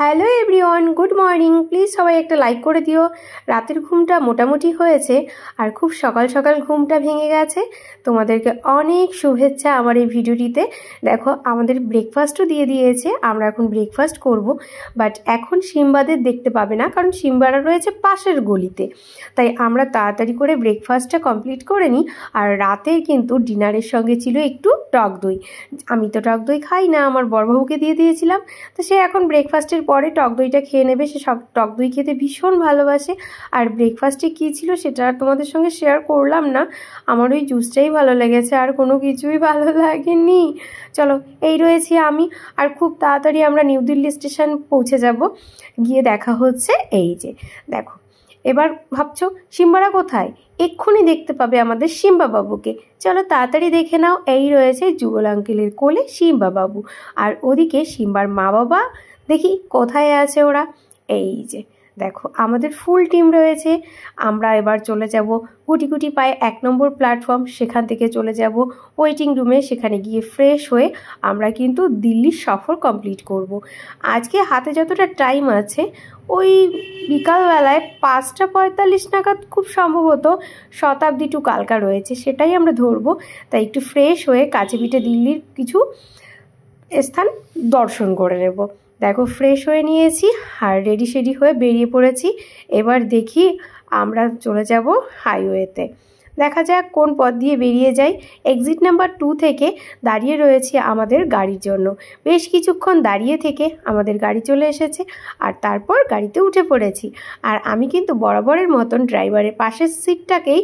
Hello everyone, good morning. Please সবাই একটা like করে দিও। রাতের ঘুমটা মোটামুটি হয়েছে আর খুব সকাল সকাল ঘুমটা ভেঙে গেছে। তোমাদেরকে অনেক শুভেচ্ছা আমার এই ভিডিওটিতে। দেখো আমাদের ব্রেকফাস্টও দিয়ে দিয়েছে, আমরা এখন ব্রেকফাস্ট করব। বাট এখন সিম্বাদের দেখতে পাবে না, কারণ সিম্বারা রয়েছে পাশের গলিতে। তাই আমরা তাড়াতাড়ি করে ব্রেকফাস্টটা কমপ্লিট করে নিই। আর রাতের কিন্তু ডিনারের সঙ্গে ছিল একটু টক দই। আমি তো টক দই খাই না, আমার বড়বাবুকে দিয়ে দিয়েছিলাম। তো সে এখন ব্রেকফাস্টের পরে টক দইটা খেয়ে নেবে। সে সব টক দই খেতে ভীষণ ভালোবাসে। আর ব্রেকফাস্টে কী ছিল সেটা আর তোমাদের সঙ্গে শেয়ার করলাম না। আমার ওই জুসটাই ভালো লেগেছে, আর কোনো কিছুই ভালো লাগেনি। চলো, এই রয়েছি আমি। আর খুব তাড়াতাড়ি আমরা নিউ দিল্লি স্টেশন পৌঁছে যাব। গিয়ে দেখা হচ্ছে। এই যে দেখো, এবার ভাবছো সিম্বারা কোথায়? এক্ষুনি দেখতে পাবে আমাদের সিম্বা বাবুকে। চলো তাড়াতাড়ি দেখে নাও। এই রয়েছে যুগল আঙ্কেলের কোলে সিম্বা বাবু, আর ওদিকে সিম্বার মা বাবা। দেখি কোথায় আছে ওরা। এই যে দেখো, আমাদের ফুল টিম রয়েছে। আমরা এবার চলে যাব গুটি গুটি পায়ে 1 নম্বর প্ল্যাটফর্ম। সেখান থেকে চলে যাব ওয়েটিং রুমে। সেখানে গিয়ে ফ্রেশ হয়ে আমরা কিন্তু দিল্লির সফর কমপ্লিট করব। আজকে হাতে যতটা টাইম আছে, ওই বিকালবেলায় 5:45 নাগাদ খুব সম্ভবত শতাব্দী টু কালকা রয়েছে, সেটাই আমরা ধরবো। তাই একটু ফ্রেশ হয়ে কাছে পিঠে দিল্লির কিছু স্থান দর্শন করে নেব। দেখো ফ্রেশ হয়ে নিয়েছি আর রেডি শেডি হয়ে বেরিয়ে পড়েছি। এবার দেখি আমরা চলে যাব হাইওয়েতে। দেখা যাক কোন পথ দিয়ে বেরিয়ে যাই। এক্সিট নাম্বার 2 থেকে দাঁড়িয়ে রয়েছি আমাদের গাড়ির জন্য। বেশ কিছুক্ষণ দাঁড়িয়ে থেকে আমাদের গাড়ি চলে এসেছে, আর তারপর গাড়িতে উঠে পড়েছি। আর আমি কিন্তু বরাবরের মতন ড্রাইভারের পাশের সিটটাকেই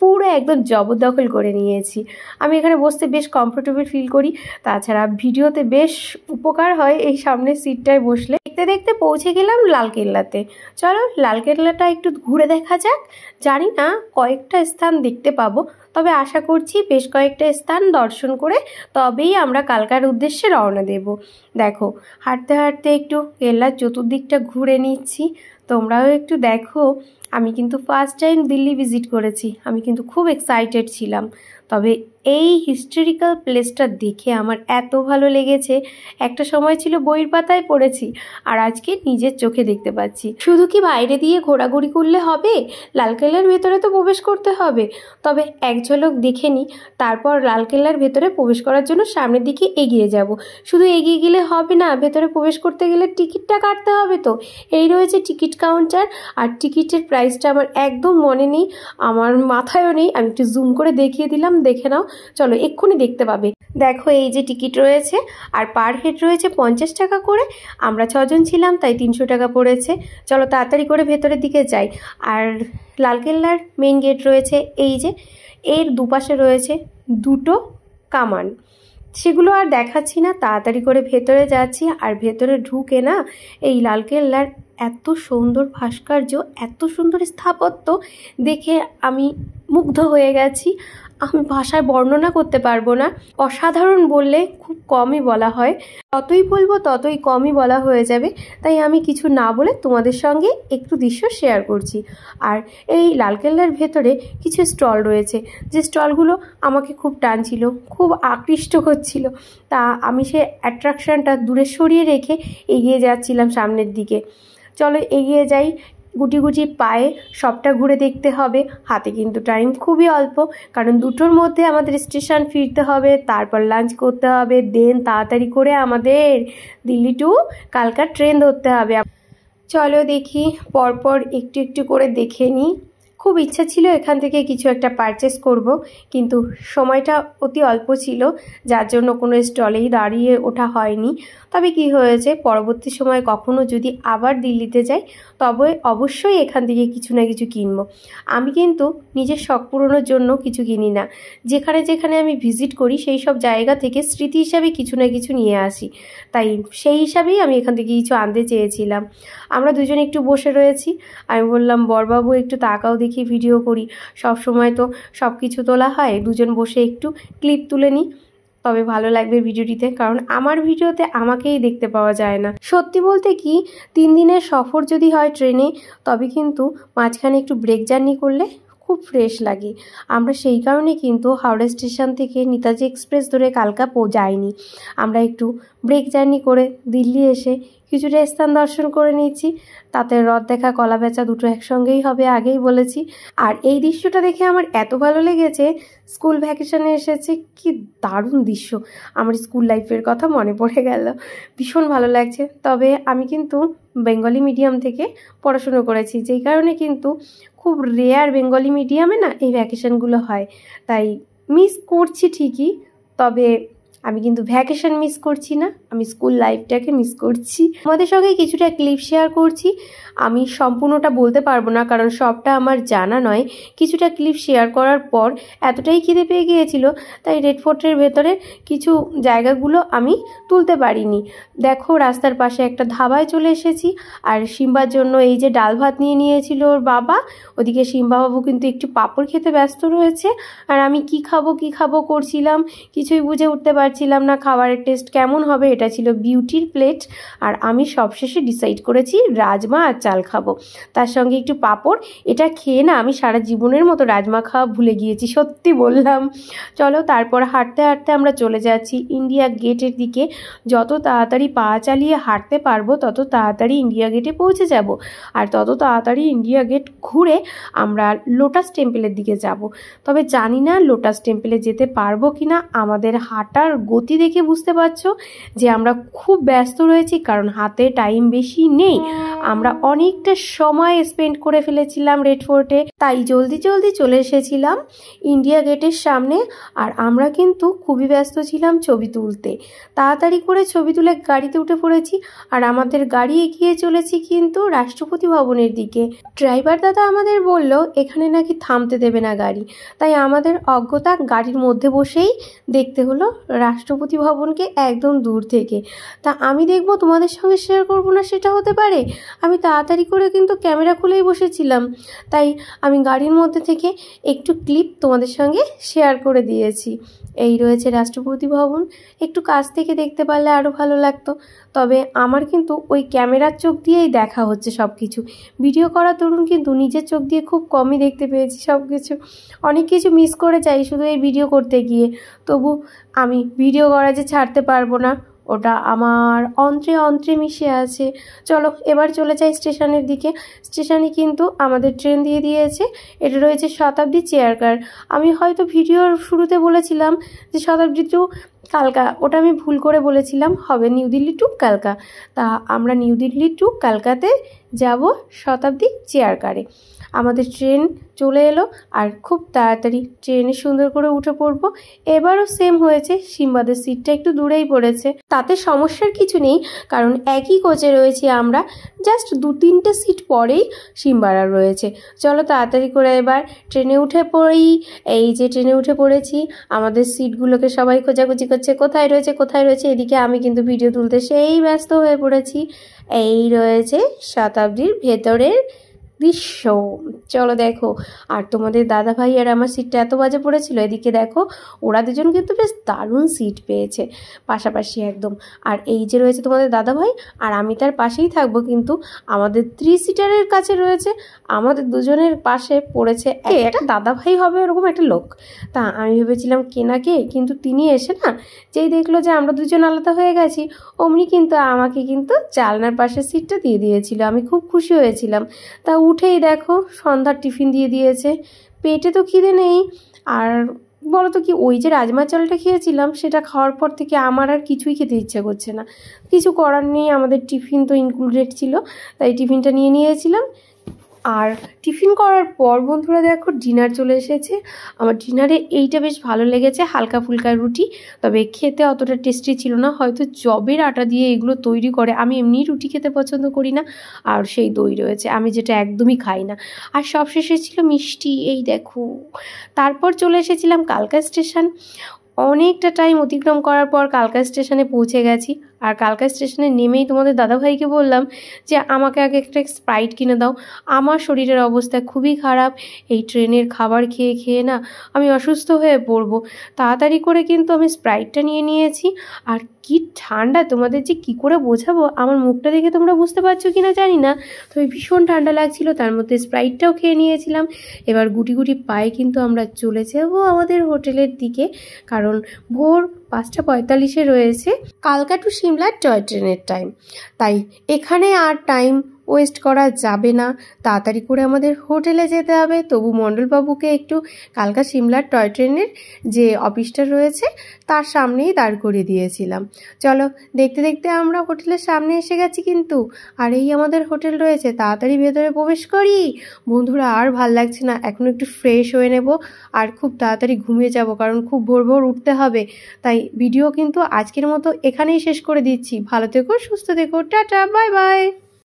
পুরো একদম জবরদখল করে নিয়েছি। আমি এখানে বসতে বেশ কমফোর্টেবল ফিল করি। তাছাড়া ভিডিওতে বেশ উপকার হয় এই সামনের সিটটায় বসলে। দেখতে দেখতে পৌঁছে গেলাম লালকেল্লাতে। চলো লালকেল্লাটা একটু ঘুরে দেখা যাক। জানি না কয়েকটা স্থান দেখতে পাবো, তবে আশা করছি বেশ কয়েকটা স্থান দর্শন করে তবেই আমরা কালকার উদ্দেশ্যে রওনা দেব। দেখো হাঁটতে হাঁটতে একটু কেল্লার চতুর্দিকটা ঘুরে নিচ্ছি, তোমরাও একটু দেখো। আমি কিন্তু ফার্স্ট টাইম দিল্লি ভিজিট করেছি, আমি কিন্তু খুব এক্সাইটেড ছিলাম। তবে এই হিস্টোরিক্যাল প্লেসটা দেখে আমার এত ভালো লেগেছে, একটা সময় ছিল বইয়ের পাতায় পড়েছি, আর আজকে নিজের চোখে দেখতে পাচ্ছি। শুধু কি বাইরে দিয়ে ঘোরাঘুরি করলে হবে? লালকেল্লার ভেতরে তো প্রবেশ করতে হবে। তবে এক ঝলক দেখে নিই, তারপর লালকেল্লার ভেতরে প্রবেশ করার জন্য সামনের দিকে এগিয়ে যাব। শুধু এগিয়ে গেলে হবে না, ভেতরে প্রবেশ করতে গেলে টিকিটটা কাটতে হবে। তো এই রয়েছে টিকিট কাউন্টার, আর টিকিটের প্রাইসটা আমার একদম মনে নেই, আমার মাথায়ও নেই। আমি একটু জুম করে দেখিয়ে দিলাম, দেখে নাও। চলো এক্ষুনি দেখতে পাবে। দেখো এই যে টিকিট রয়েছে, আর পার হেড রয়েছে 50 টাকা করে। আমরা 6 জন ছিলাম, তাই 300 টাকা পড়েছে। চলো তাড়াতাড়ি করে ভেতরের দিকে যাই। আর লালকেল্লার মেইন গেট রয়েছে এই যে, এর দুপাশে রয়েছে দুটো কামান, সেগুলো আর দেখাচ্ছি না। তাড়াতাড়ি করে ভেতরে যাচ্ছি। আর ভেতরে ঢুকে না, এই লালকেল্লার এত সুন্দর ভাস্কর্য, এত সুন্দর স্থাপত্য দেখে আমি মুগ্ধ হয়ে গেছি। আমি ভাষায় বর্ণনা করতে পারবো না। অসাধারণ বললে খুব কমই বলা হয়, যতই বলবো ততই কমই বলা হয়ে যাবে। তাই আমি কিছু না বলে তোমাদের সঙ্গে একটু দৃশ্য শেয়ার করছি। আর এই লালকেল্লার ভেতরে কিছু স্টল রয়েছে, যে স্টলগুলো আমাকে খুব টানছিল, খুব আকৃষ্ট করছিল। তা আমি সে অ্যাট্রাকশনটা দূরে সরিয়ে রেখে এগিয়ে যাচ্ছিলাম সামনের দিকে। চলো এগিয়ে যাই। গুটি গুটি পায়ে সবটা ঘুরে দেখতে হবে। হাতে কিন্তু টাইম খুবই অল্প, কারণ 2টোর মধ্যে আমাদের স্টেশন ফিরতে হবে, তারপর লাঞ্চ করতে হবে, দেন তাড়াতাড়ি করে আমাদের দিল্লি টু কালকা ট্রেন ধরতে হবে। চলো দেখি, পরপর একটু একটু করে দেখে নিই। খুব ইচ্ছা ছিল এখান থেকে কিছু একটা পারচেস করব, কিন্তু সময়টা অতি অল্প ছিল, যার জন্য কোনো স্টলেই দাঁড়িয়ে ওঠা হয়নি। তবে কি হয়েছে, পরবর্তী সময় কখনো যদি আবার দিল্লিতে যাই, তবে অবশ্যই এখান থেকে কিছু না কিছু কিনবো। আমি কিন্তু নিজের শখ পূরণের জন্য কিছু কিনি না। যেখানে যেখানে আমি ভিজিট করি সেই সব জায়গা থেকে স্মৃতি হিসাবে কিছু না কিছু নিয়ে আসি। তাই সেই হিসাবেই আমি এখান থেকে কিছু আনতে চেয়েছিলাম। আমরা দুজনে একটু বসে রয়েছি। আমি বললাম, বরবাবু একটু তাকাও দেখি, ভিডিও করি। সব সময় তো সব কিছু তোলা হয়, দুজন বসে একটু ক্লিপ তুলে নিই, তবে ভালো লাগবে ভিডিওটিতে। কারণ আমার ভিডিওতে আমাকেই দেখতে পাওয়া যায় না। সত্যি বলতে কি, 3 দিনের সফর যদি হয় ট্রেনে, তবে কিন্তু মাঝখানে একটু ব্রেক জার্নি করলে খুব ফ্রেশ লাগে। আমরা সেই কারণে কিন্তু হাওড়া স্টেশন থেকে নেতাজি এক্সপ্রেস ধরে কালকা যাইনি, আমরা একটু ব্রেক জার্নি করে দিল্লি এসে কিছুটা স্থান দর্শন করে নিচ্ছি। তাতে রথ দেখা, কলা বেচা দুটো একসঙ্গেই হবে, আগেই বলেছি। আর এই দৃশ্যটা দেখে আমার এত ভালো লেগেছে, স্কুল ভ্যাকেশনে এসেছে, কি দারুণ দৃশ্য। আমার স্কুল লাইফের কথা মনে পড়ে গেল, ভীষণ ভালো লাগছে। তবে আমি কিন্তু বেঙ্গলি মিডিয়াম থেকে পড়াশুনো করেছি, যেই কারণে কিন্তু খুব রেয়ার বেঙ্গলি মিডিয়ামে না এই ভ্যাকেশনগুলো হয়, তাই মিস করছি ঠিকই, তবে আমি কিন্তু ভ্যাকেশন মিস করছি না, আমি স্কুল লাইফটাকে মিস করছি। আমাদের সঙ্গে কিছুটা ক্লিপ শেয়ার করছি, আমি সম্পূর্ণটা বলতে পারবো না কারণ সবটা আমার জানা নয়। কিছুটা ক্লিপ শেয়ার করার পর এতটাই খিদে পেয়ে গিয়েছিল, তাই রেড ফোর্টের ভেতরে কিছু জায়গাগুলো আমি তুলতে পারিনি। দেখো রাস্তার পাশে একটা ধাবায় চলে এসেছি, আর সিম্বার জন্য এই যে ডাল ভাত নিয়ে নিয়েছিল ওর বাবা, ওদিকে সিম্বাবাবু কিন্তু একটু পাঁপড় খেতে ব্যস্ত রয়েছে, আর আমি কি খাবো করছিলাম, কিছুই বুঝে উঠতে পারছিলাম না খাবারের টেস্ট কেমন হবে। এটা ছিল বিউটির প্লেট, আর আমি সবশেষে ডিসাইড করেছি রাজমা আর চাল খাবো, তার সঙ্গে একটু পাঁপড়। এটা খেয়ে না আমি সারা জীবনের মতো রাজমা খাওয়া ভুলে গিয়েছি, সত্যি বললাম। চলো, তারপর হাঁটতে হাঁটতে আমরা চলে যাচ্ছি ইন্ডিয়া গেটের দিকে। যত তাড়াতাড়ি পা চালিয়ে হাঁটতে পারবো তত তাড়াতাড়ি ইন্ডিয়া গেটে পৌঁছে যাব, আর তত তাড়াতাড়ি ইন্ডিয়া গেট ঘুরে আমরা লোটাস টেম্পলের দিকে যাব। তবে জানি না লোটাস টেম্পলে যেতে পারবো কিনা, আমাদের হাঁটার গতি দেখে বুঝতে পারছো যে আমরা খুব ব্যস্ত রয়েছি, কারণ হাতে টাইম বেশি নেই। আমরা অনেকটা সময় স্পেন্ড করে ফেলেছিলাম রেড ফোর্টে, তাই জলদি জলদি চলে এসেছিলাম ইন্ডিয়া গেটের সামনে। আর আমরা কিন্তু খুবই ব্যস্ত ছিলাম ছবি তুলতে, তাড়াতাড়ি করে ছবি তুলে গাড়িতে উঠে পড়েছি, আর আমাদের গাড়ি এগিয়ে চলেছি কিন্তু রাষ্ট্রপতি ভবনের দিকে। ড্রাইভার দাদা আমাদের বলল এখানে নাকি থামতে দেবে না গাড়ি, তাই আমাদের অজ্ঞতা গাড়ির মধ্যে বসেই দেখতে হলো রাষ্ট্রপতি ভবনকে একদম দূর থেকে। তা আমি দেখবো তোমাদের সঙ্গে শেয়ার করবো না সেটা হতে পারে, আমি তাড়াতাড়ি করে কিন্তু ক্যামেরা খুলেই বসেছিলাম, তাই আমি গাড়ির মধ্যে থেকে একটু ক্লিপ তোমাদের সঙ্গে শেয়ার করে দিয়েছি। এই রয়েছে রাষ্ট্রপতি ভবন, একটু কাছ থেকে দেখতে পারলে আরও ভালো লাগতো। তবে আমার কিন্তু ওই ক্যামেরার চোখ দিয়েই দেখা হচ্ছে সব কিছু, ভিডিও করার দরুন কিন্তু নিজের চোখ দিয়ে খুব কমই দেখতে পেয়েছি সব কিছু, অনেক কিছু মিস করে যাই শুধু এই ভিডিও করতে গিয়ে। তবু আমি ভিডিও করা যে ছাড়তে পারবো না, ওটা আমার অন্ত্রে অন্ত্রে মিশে আছে। চলো এবার চলে যাই স্টেশনের দিকে। স্টেশনে কিন্তু আমাদের ট্রেন দিয়ে দিয়েছে, এটা রয়েছে শতাব্দী চেয়ার কার। আমি হয়তো ভিডিওর শুরুতে বলেছিলাম যে শতাব্দী টু কালকা, ওটা আমি ভুল করে বলেছিলাম, হবে নিউ দিল্লি টু কালকা। তা আমরা নিউ দিল্লি টু কালকাতে যাব শতাব্দী চেয়ার কারে। আমাদের ট্রেন চলে এলো, আর খুব তাড়াতাড়ি ট্রেনে সুন্দর করে উঠে পড়বো। এবারও সেম হয়েছে, সিম্বাদের সিটটা একটু দূরেই পড়েছে, তাতে সমস্যার কিছু নেই, কারণ একই কোচে রয়েছি আমরা, জাস্ট 2-3টে সিট পরেই সিম্বারা রয়েছে। চলো তাড়াতাড়ি করে এবার ট্রেনে উঠে পড়ি। এই যে ট্রেনে উঠে পড়েছি, আমাদের সিটগুলোকে সবাই খোঁজাখুঁজি করছে কোথায় রয়েছে কোথায় রয়েছে, এদিকে আমি কিন্তু ভিডিও তুলতে সেই ব্যস্ত হয়ে পড়েছি। এই রয়েছে শতাব্দীর ভেতরের দৃশ্য, চলো দেখো। আর তোমাদের দাদা ভাই আর আমার সিটটা এত বাজে পড়েছিল, এদিকে দেখো ওরা দুজন কিন্তু বেশ দারুণ সিট পেয়েছে পাশাপাশি একদম। আর এই যে রয়েছে তোমাদের দাদা ভাই, আর আমি তার পাশেই থাকবো, কিন্তু আমাদের 3 সিটারের কাছে রয়েছে, আমাদের দুজনের পাশে পড়েছে একটা দাদা ভাই হবে এরকম একটা লোক। তা আমি ভেবেছিলাম কেনাকে, কিন্তু তিনি এসে না যেই দেখলো যে আমরা দুজন আলাদা হয়ে গেছি, অমনি কিন্তু আমাকে কিন্তু জানলার পাশের সিটটা দিয়ে দিয়েছিল, আমি খুব খুশি হয়েছিলাম। তা উঠেই দেখো সন্ধ্যার টিফিন দিয়ে দিয়েছে, পেটে তো খিদে নেই। আর বলো তো কি, ওই যে রাজমা চালটা খেয়েছিলাম সেটা খাওয়ার পর থেকে আমার আর কিছুই খেতে ইচ্ছে করছে না, কিছু করার নেই, আমাদের টিফিন তো ইনক্লুডেড ছিল, তাই টিফিনটা নিয়ে নিয়েছিলাম। আর টিফিন করার পর বন্ধুরা দেখো ডিনার চলে এসেছে। আমার ডিনারে এইটা বেশ ভালো লেগেছে, হালকা ফুলকা রুটি, তবে খেতে অতটা টেস্টি ছিল না, হয়তো জবের আটা দিয়ে এগুলো তৈরি করে, আমি এমনি রুটি খেতে পছন্দ করি না। আর সেই দই রয়েছে, আমি যেটা একদমই খাই না। আর সবশেষে ছিল মিষ্টি, এই দেখো। তারপর চলে এসেছিলাম কালকা স্টেশন। অনেকটা টাইম অতিক্রম করার পর কালকা স্টেশনে পৌঁছে গেছি, আর কালকা স্টেশনে নেমেই তোমাদের দাদাভাইকে বললাম যে আমাকে আগে একটা স্প্রাইট কিনে দাও, আমার শরীরের অবস্থা খুবই খারাপ, এই ট্রেনের খাবার খেয়ে খেয়ে না আমি অসুস্থ হয়ে পড়বো। তাড়াতাড়ি করে কিন্তু আমি স্প্রাইটটা নিয়ে নিয়েছি। আর কি ঠান্ডা, তোমাদের যে কি করে বোঝাবো, আমার মুখটা দেখে তোমরা বুঝতে পারছো কি না জানি না, তবে ভীষণ ঠান্ডা লাগছিল। তার মধ্যে স্প্রাইটটাও খেয়ে নিয়েছিলাম। এবার গুটি গুটি পায়ে কিন্তু আমরা চলে যাবো আমাদের হোটেলের দিকে, কারণ ভোর 5:45 রয়েছে কালকা টু সিমলার টয় ট্রেনের টাইম। তাই এখানে আর টাইম ওয়েস্ট করা যাবে না, তাড়াতাড়ি করে আমাদের হোটেলে যেতে হবে। তবু মণ্ডলবাবুকে একটু কালকা সিমলার টয় ট্রেনের যে অফিসটা রয়েছে তার সামনেই দাঁড় করিয়ে দিয়েছিলাম। চলো, দেখতে দেখতে আমরা হোটেলের সামনে এসে গেছি কিন্তু। আর এই আমাদের হোটেল রয়েছে, তাড়াতাড়ি ভেতরে প্রবেশ করি। বন্ধুরা, আর ভাল লাগছে না, এখন একটু ফ্রেশ হয়ে নেব আর খুব তাড়াতাড়ি ঘুমিয়ে যাব, কারণ খুব ভোর ভোর উঠতে হবে। তাই ভিডিও কিন্তু আজকের মতো এখানেই শেষ করে দিচ্ছি। ভালো থেকো, সুস্থ থেকো, টাটা, বাই বাই।